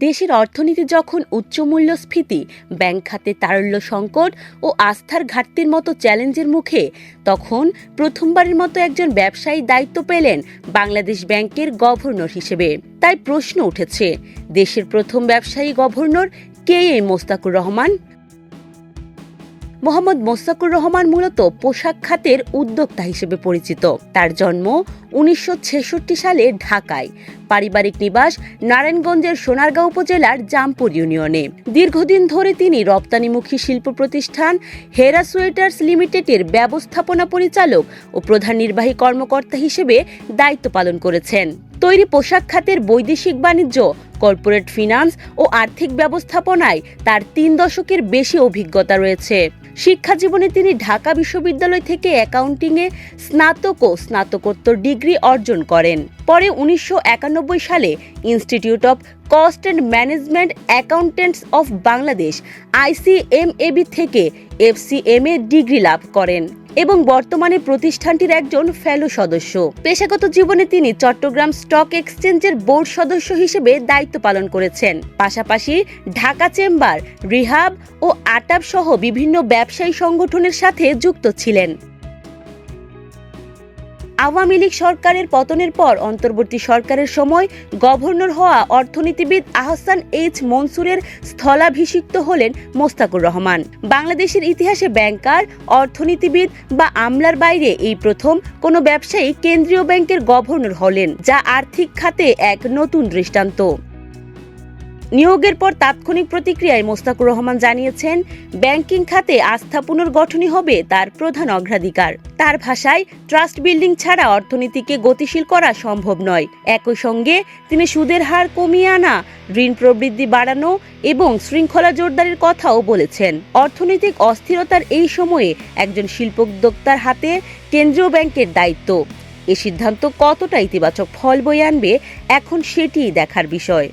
দেশের অর্থনীতি যখন উচ্চ মূল্যস্ফীতি, ব্যাংক খাতে তারল্য সংকট ও আস্থার ঘাটতির মতো চ্যালেঞ্জের মুখে, তখন প্রথমবারের মতো একজন ব্যবসায়ী দায়িত্ব পেলেন বাংলাদেশ ব্যাংকের গভর্নর হিসেবে। তাই প্রশ্ন উঠেছে, দেশের প্রথম ব্যবসায়ী গভর্নর কে এই মোস্তাকুর রহমান? মোহাম্মদ মোস্তাকুর রহমান মূলত পোশাক খাতের উদ্যোক্তা হিসেবে পরিচিত। তার জন্ম 1966 সালে ঢাকায়। পারিবারিক নিবাস নারায়ণগঞ্জের সোনারগাঁও উপজেলার জামপুর ইউনিয়নে। দীর্ঘদিন ধরে তিনি রপ্তানিমুখী শিল্প প্রতিষ্ঠান হেরা সোয়েটার্স লিমিটেডের ব্যবস্থাপনা পরিচালক ও প্রধান নির্বাহী কর্মকর্তা হিসেবে দায়িত্ব পালন করেছেন। তৈরি পোশাক খাতের বৈদেশিক বাণিজ্য, কর্পোরেট ফিনান্স ও আর্থিক ব্যবস্থাপনায় তার 3 দশকের বেশি অভিজ্ঞতা রয়েছে। শিক্ষা জীবনে তিনি ঢাকা বিশ্ববিদ্যালয় থেকে অ্যাকাউন্টিংয়ে স্নাতক ও স্নাতকোত্তর ডিগ্রি অর্জন করেন। পরে 1991 সালে institute of cost and management accountants of Bangladesh ICMAB থেকে FCMA ডিগ্রি লাভ করেন এবং বর্তমানে প্রতিষ্ঠানটির একজন ফেলো সদস্য। পেশাগত জীবনে তিনি চট্টগ্রাম স্টক এক্সচেঞ্জের বোর্ড সদস্য হিসেবে দায়িত্ব পালন করেছেন। পাশাপাশি ঢাকা চেম্বার, রিহাব ও আটাব সহ বিভিন্ন ব্যবসায়ী সংগঠনের সাথে যুক্ত ছিলেন। আওয়ামী লীগ সরকারের পতনের পর অন্তর্বর্তী সরকারের সময় গভর্নর হওয়া অর্থনীতিবিদ আহসান এইচ মনসুরের স্থলাভিষিক্ত হলেন মোস্তাকুর রহমান। বাংলাদেশের ইতিহাসে ব্যাংকার, অর্থনীতিবিদ বা আমলার বাইরে এই প্রথম কোনো ব্যবসায়ী কেন্দ্রীয় ব্যাংকের গভর্নর হলেন, যা আর্থিক খাতে এক নতুন দৃষ্টান্ত। নিয়োগের পর তাৎক্ষণিক প্রতিক্রিয়ায় মোস্তাকুর রহমান জানিয়েছেন, ব্যাংকিং খাতে আস্থা পুনর্গঠনই হবে তার প্রধান অগ্রাধিকার। তার ভাষায়, ট্রাস্ট বিল্ডিং ছাড়া অর্থনীতিকে গতিশীল করা সম্ভব নয়। একই সঙ্গে তিনি সুদের হার কমিয়ে আনা, ঋণ প্রবৃদ্ধি বাড়ানো এবং শৃঙ্খলা জোরদারের কথাও বলেছেন। অর্থনৈতিক অস্থিরতার এই সময়ে একজন শিল্পোদ্যোক্তার হাতে কেন্দ্রীয় ব্যাংকের দায়িত্ব। এ সিদ্ধান্ত কতটা ইতিবাচক ফল বয়ে আনবে, এখন সেটিই দেখার বিষয়।